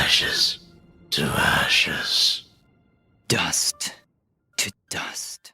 ashes to ashes. Dust to dust.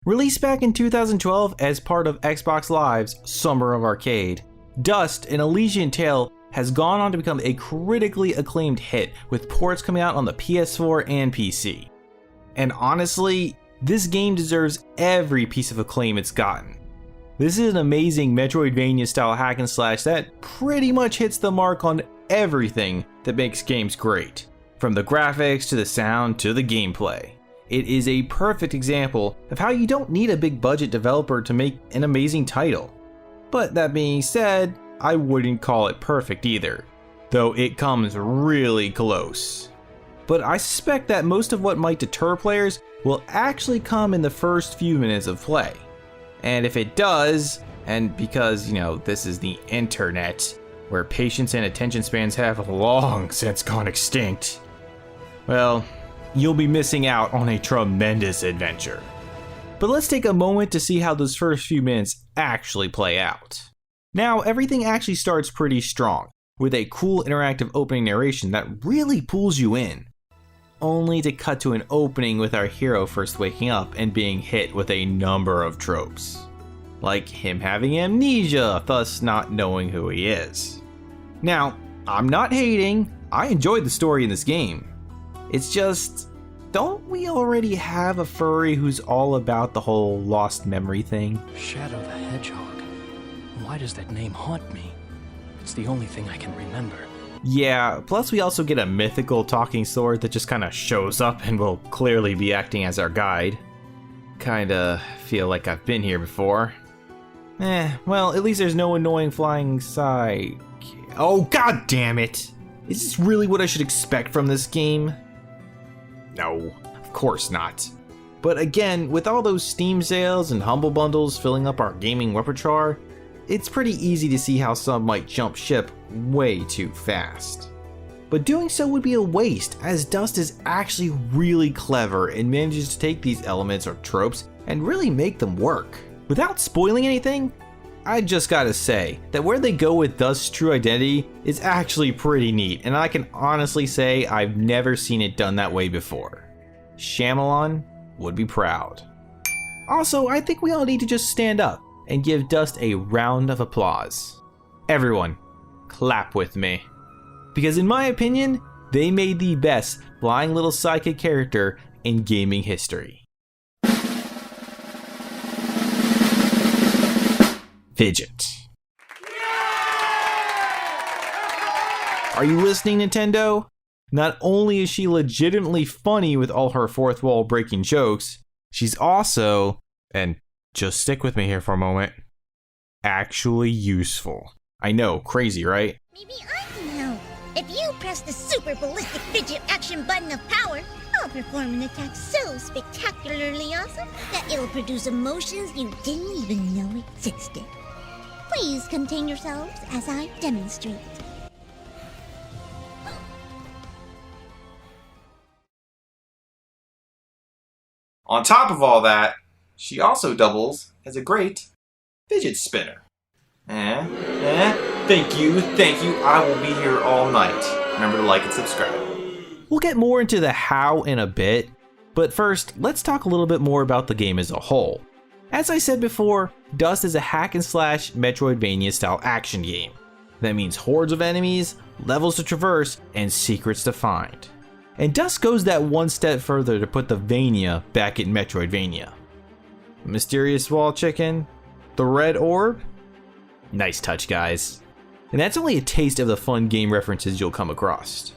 Released back in 2012 as part of Xbox Live's Summer of Arcade, Dust: An Elysian Tail has gone on to become a critically acclaimed hit, with ports coming out on the PS4 and PC. And honestly, this game deserves every piece of acclaim it's gotten. This is an amazing Metroidvania style hack and slash that pretty much hits the mark on everything that makes games great, from the graphics to the sound to the gameplay. It is a perfect example of how you don't need a big budget developer to make an amazing title. But that being said, I wouldn't call it perfect either, though it comes really close. But I suspect that most of what might deter players will actually come in the first few minutes of play. And if it does, and because, this is the internet, where patience and attention spans have long since gone extinct, well, you'll be missing out on a tremendous adventure. But let's take a moment to see how those first few minutes actually play out. Now, everything actually starts pretty strong, with a cool interactive opening narration that really pulls you in, only to cut to an opening with our hero first waking up and being hit with a number of tropes. Like him having amnesia, thus not knowing who he is. Now, I'm not hating, I enjoyed the story in this game. It's just, don't we already have a furry who's all about the whole lost memory thing? Shadow the Hedgehog. Why does that name haunt me? It's the only thing I can remember. Yeah, plus we also get a mythical talking sword that just kinda shows up and will clearly be acting as our guide. Kinda feel like I've been here before. Well, at least there's no annoying flying psych. Oh, god damn it! Is this really what I should expect from this game? No, of course not. But again, with all those Steam sales and Humble Bundles filling up our gaming repertoire, it's pretty easy to see how some might jump ship way too fast. But doing so would be a waste, as Dust is actually really clever and manages to take these elements or tropes and really make them work. Without spoiling anything, I just gotta say that where they go with Dust's true identity is actually pretty neat, and I can honestly say I've never seen it done that way before. Shyamalan would be proud. Also, I think we all need to just stand up and give Dust a round of applause. Everyone, clap with me. Because in my opinion, they made the best flying little sidekick character in gaming history. Fidget. Are you listening, Nintendo? Not only is she legitimately funny with all her fourth wall breaking jokes, she's also, and just stick with me here for a moment, actually useful. I know, crazy, right? Maybe I can help. If you press the super ballistic fidget action button of power, I'll perform an attack so spectacularly awesome that it'll produce emotions you didn't even know existed. Please contain yourselves as I demonstrate. On top of all that, she also doubles as a great fidget spinner. Thank you, I will be here all night. Remember to like and subscribe. We'll get more into the how in a bit, but first, let's talk a little bit more about the game as a whole. As I said before, Dust is a hack and slash Metroidvania style action game. That means hordes of enemies, levels to traverse, and secrets to find. And Dust goes that one step further to put the Vania back in Metroidvania. Mysterious wall chicken? The red orb? Nice touch, guys. And that's only a taste of the fun game references you'll come across.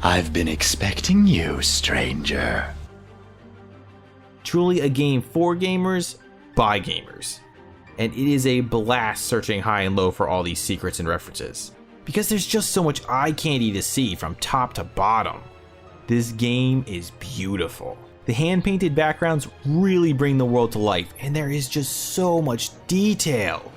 I've been expecting you, stranger. Truly a game for gamers, by gamers. And it is a blast searching high and low for all these secrets and references, because there's just so much eye candy to see from top to bottom. This game is beautiful. The hand-painted backgrounds really bring the world to life, and there is just so much detail.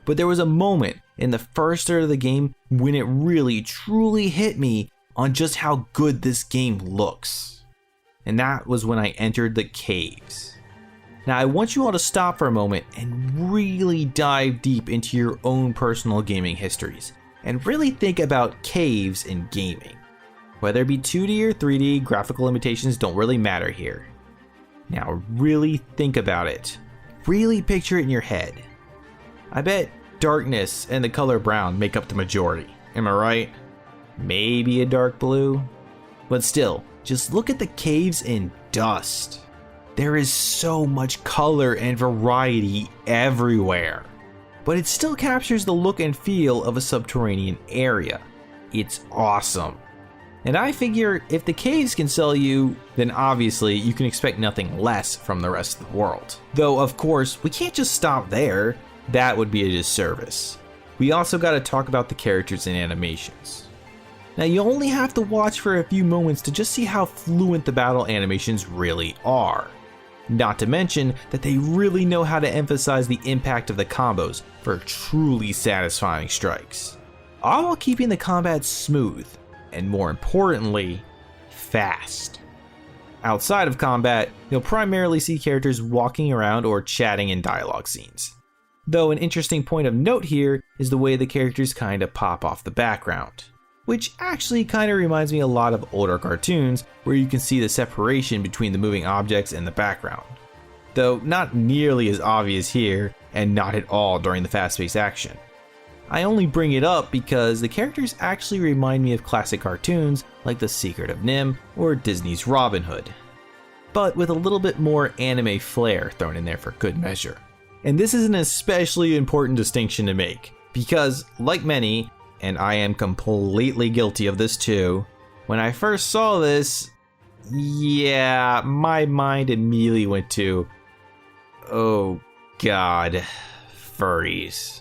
But there was a moment in the first third of the game when it really truly hit me on just how good this game looks. And that was when I entered the caves. Now I want you all to stop for a moment and really dive deep into your own personal gaming histories, and really think about caves in gaming. Whether it be 2D or 3D, graphical limitations don't really matter here. Now really think about it. Really picture it in your head. I bet darkness and the color brown make up the majority, am I right? Maybe a dark blue? But still, just look at the caves in Dust. There is so much color and variety everywhere. But it still captures the look and feel of a subterranean area. It's awesome. And I figure if the caves can sell you, then obviously you can expect nothing less from the rest of the world. Though of course, we can't just stop there. That would be a disservice. We also gotta talk about the characters and animations. Now you only have to watch for a few moments to just see how fluent the battle animations really are. Not to mention that they really know how to emphasize the impact of the combos for truly satisfying strikes, all while keeping the combat smooth, and more importantly, fast. Outside of combat, you'll primarily see characters walking around or chatting in dialogue scenes. Though an interesting point of note here is the way the characters kinda pop off the background, which actually kinda reminds me a lot of older cartoons where you can see the separation between the moving objects and the background. Though not nearly as obvious here, and not at all during the fast-paced action. I only bring it up because the characters actually remind me of classic cartoons like The Secret of Nim or Disney's Robin Hood, but with a little bit more anime flair thrown in there for good measure. And this is an especially important distinction to make, because like many, and I am completely guilty of this too, when I first saw this, yeah, my mind immediately went to, oh god, furries.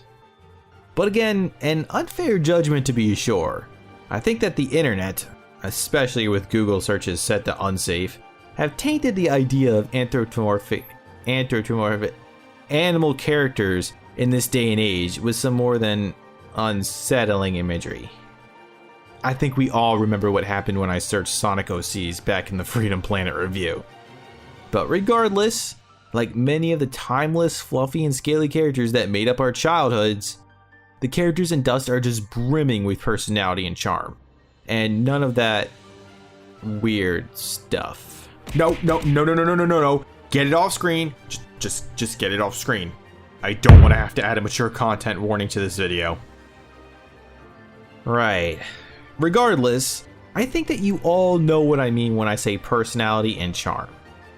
But again, an unfair judgment to be sure. I think that the internet, especially with Google searches set to unsafe, have tainted the idea of anthropomorphic animal characters in this day and age with some more than unsettling imagery. I think we all remember what happened when I searched Sonic OCs back in the Freedom Planet review. But regardless, like many of the timeless, fluffy, and scaly characters that made up our childhoods, the characters in Dust are just brimming with personality and charm. And none of that weird stuff. No. Get it off screen. Just get it off screen. I don't want to have to add a mature content warning to this video. Right. Regardless, I think that you all know what I mean when I say personality and charm.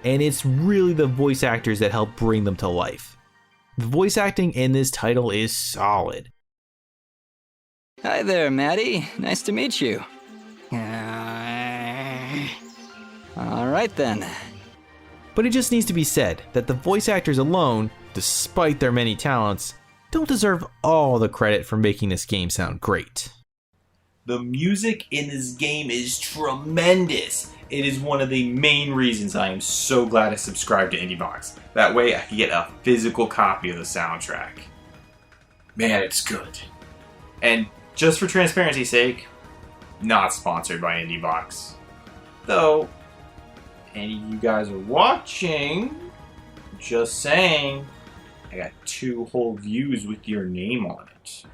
And it's really the voice actors that help bring them to life. The voice acting in this title is solid. Hi there, Maddie. Nice to meet you. Alright then. But it just needs to be said that the voice actors alone, despite their many talents, don't deserve all the credit for making this game sound great. The music in this game is tremendous. It is one of the main reasons I am so glad I subscribed to IndieBox. That way I can get a physical copy of the soundtrack. Man, it's good. And just for transparency's sake, not sponsored by IndieBox. Though, any of you guys are watching, just saying, I got 2 whole views with your name on it.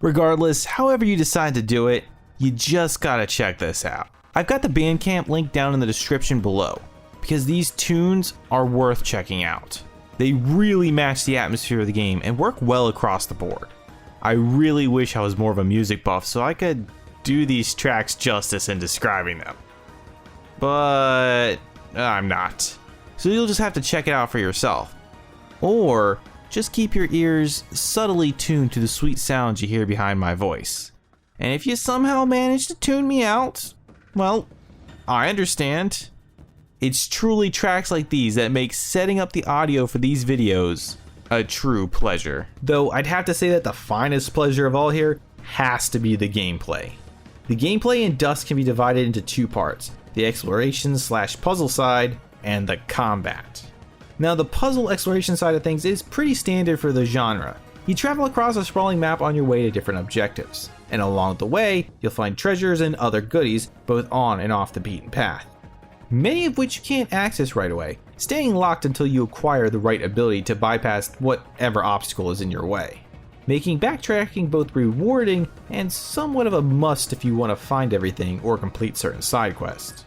Regardless, however you decide to do it, you just gotta check this out. I've got the Bandcamp link down in the description below, because these tunes are worth checking out. They really match the atmosphere of the game and work well across the board. I really wish I was more of a music buff so I could do these tracks justice in describing them. But I'm not. So you'll just have to check it out for yourself. Or just keep your ears subtly tuned to the sweet sounds you hear behind my voice. And if you somehow manage to tune me out, well, I understand. It's truly tracks like these that make setting up the audio for these videos a true pleasure. Though I'd have to say that the finest pleasure of all here has to be the gameplay. The gameplay in Dust can be divided into two parts, the exploration/puzzle side and the combat. Now the puzzle exploration side of things is pretty standard for the genre. You travel across a sprawling map on your way to different objectives, and along the way you'll find treasures and other goodies both on and off the beaten path, many of which you can't access right away, staying locked until you acquire the right ability to bypass whatever obstacle is in your way, making backtracking both rewarding and somewhat of a must if you want to find everything or complete certain side quests.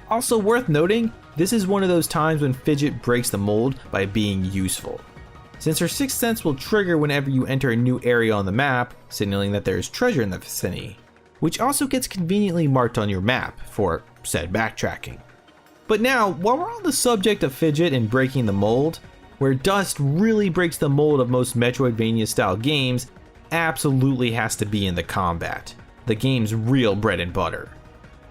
Also worth noting, this is one of those times when Fidget breaks the mold by being useful, since her sixth sense will trigger whenever you enter a new area on the map, signaling that there is treasure in the vicinity, which also gets conveniently marked on your map for said backtracking. But now, while we're on the subject of Fidget and breaking the mold, where Dust really breaks the mold of most Metroidvania style games absolutely has to be in the combat, the game's real bread and butter.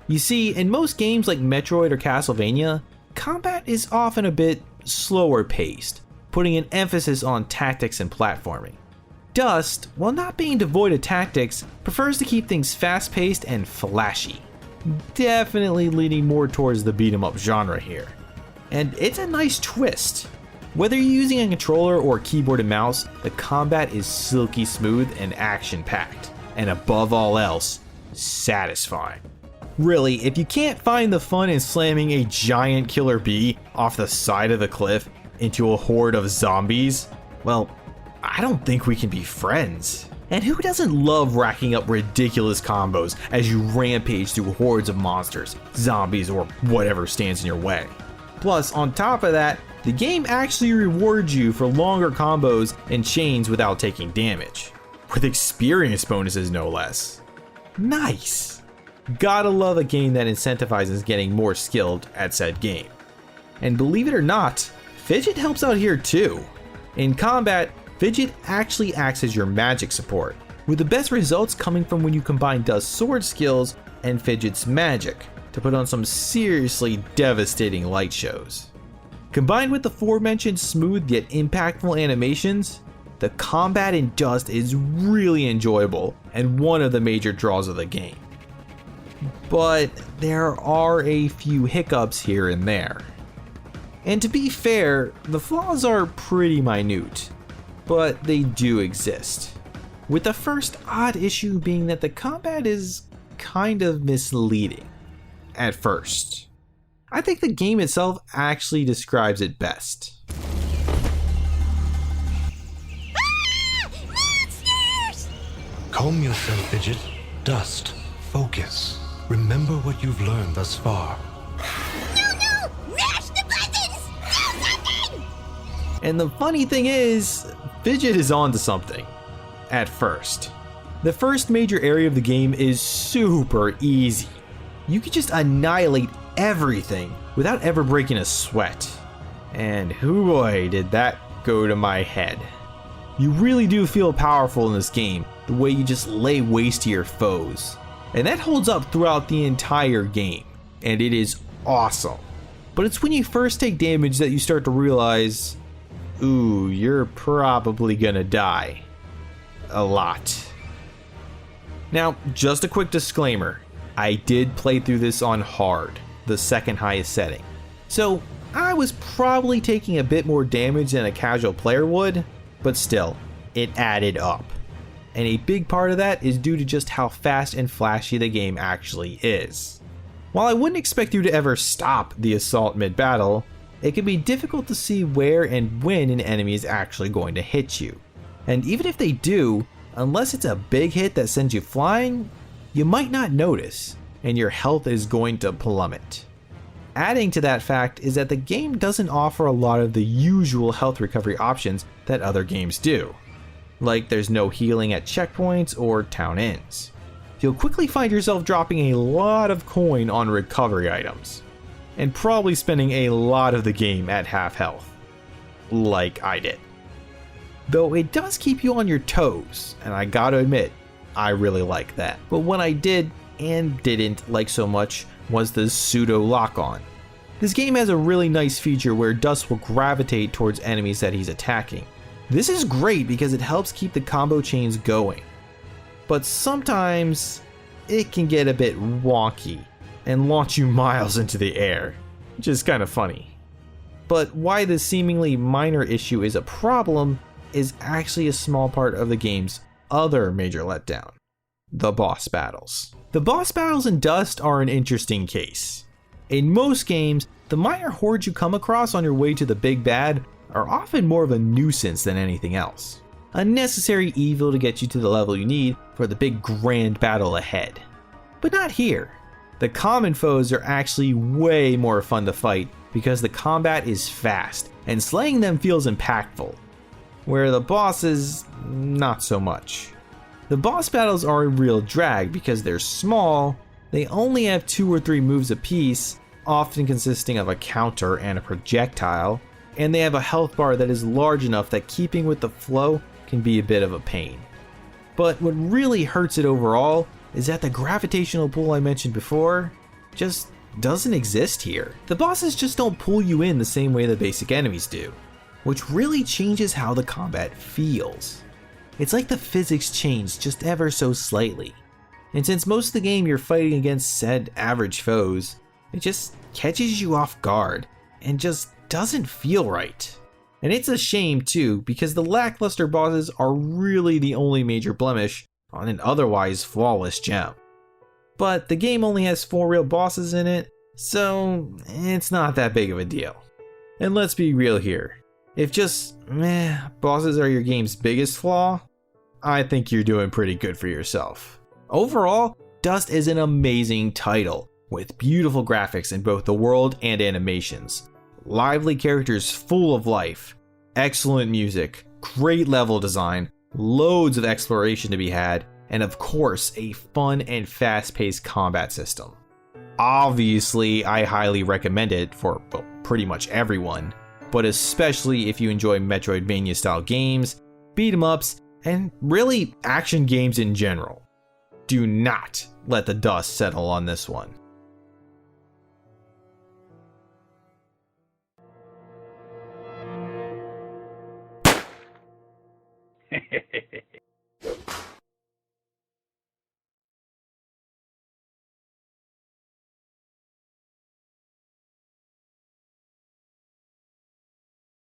You see, in most games like Metroid or Castlevania, combat is often a bit slower paced, putting an emphasis on tactics and platforming. Dust, while not being devoid of tactics, prefers to keep things fast paced and flashy, definitely leaning more towards the beat 'em up genre here. And it's a nice twist. Whether you're using a controller or keyboard and mouse, the combat is silky smooth and action packed, and above all else, satisfying. Really, if you can't find the fun in slamming a giant killer bee off the side of the cliff into a horde of zombies, well, I don't think we can be friends. And who doesn't love racking up ridiculous combos as you rampage through hordes of monsters, zombies, or whatever stands in your way? Plus, on top of that, the game actually rewards you for longer combos and chains without taking damage, with experience bonuses no less. Nice! Gotta love a game that incentivizes getting more skilled at said game. And believe it or not, Fidget helps out here too. In combat, Fidget actually acts as your magic support, with the best results coming from when you combine Dust's sword skills and Fidget's magic to put on some seriously devastating light shows. Combined with the aforementioned smooth yet impactful animations, the combat in Dust is really enjoyable and one of the major draws of the game. But there are a few hiccups here and there. And to be fair, the flaws are pretty minute, but they do exist. With the first odd issue being that the combat is kind of misleading at first. I think the game itself actually describes it best. Ah! Monsters! Calm yourself, Fidget. Dust. Focus. Remember what you've learned thus far. No! Mash the buttons! Do something! And the funny thing is, Fidget is onto something. At first. The first major area of the game is super easy. You can just annihilate everything without ever breaking a sweat. And hoo boy, did that go to my head. You really do feel powerful in this game, the way you just lay waste to your foes. And that holds up throughout the entire game, and it is awesome. But it's when you first take damage that you start to realize, ooh, you're probably gonna die. A lot. Now, just a quick disclaimer. I did play through this on hard, the second highest setting. So I was probably taking a bit more damage than a casual player would, but still, it added up. And a big part of that is due to just how fast and flashy the game actually is. While I wouldn't expect you to ever stop the assault mid-battle, it can be difficult to see where and when an enemy is actually going to hit you. And even if they do, unless it's a big hit that sends you flying, you might not notice, and your health is going to plummet. Adding to that fact is that the game doesn't offer a lot of the usual health recovery options that other games do. Like there's no healing at checkpoints or town ends. You'll quickly find yourself dropping a lot of coin on recovery items, and probably spending a lot of the game at half health, like I did. Though it does keep you on your toes, and I gotta admit, I really like that. But what I did and didn't like so much was the pseudo lock-on. This game has a really nice feature where Dust will gravitate towards enemies that he's attacking. This is great because it helps keep the combo chains going. But sometimes it can get a bit wonky and launch you miles into the air, which is kind of funny. But why this seemingly minor issue is a problem is actually a small part of the game's other major letdown: the boss battles. The boss battles in Dust are an interesting case. In most games, the minor hordes you come across on your way to the big bad are often more of a nuisance than anything else. A necessary evil to get you to the level you need for the big grand battle ahead. But not here. The common foes are actually way more fun to fight because the combat is fast and slaying them feels impactful, where the bosses, not so much. The boss battles are a real drag because they're small, they only have 2 or 3 moves apiece, often consisting of a counter and a projectile, and they have a health bar that is large enough that keeping with the flow can be a bit of a pain. But what really hurts it overall is that the gravitational pull I mentioned before just doesn't exist here. The bosses just don't pull you in the same way the basic enemies do, which really changes how the combat feels. It's like the physics change just ever so slightly. And since most of the game you're fighting against said average foes, it just catches you off guard and just doesn't feel right. And it's a shame too, because the lackluster bosses are really the only major blemish on an otherwise flawless gem. But the game only has 4 real bosses in it, so it's not that big of a deal. And let's be real here. If just bosses are your game's biggest flaw, I think you're doing pretty good for yourself. Overall, Dust is an amazing title, with beautiful graphics in both the world and animations, lively characters full of life, excellent music, great level design, loads of exploration to be had, and of course a fun and fast-paced combat system. Obviously, I highly recommend it for pretty much everyone, but especially if you enjoy Metroidvania style games, beat 'em ups, and really action games in general. Do not let the dust settle on this one.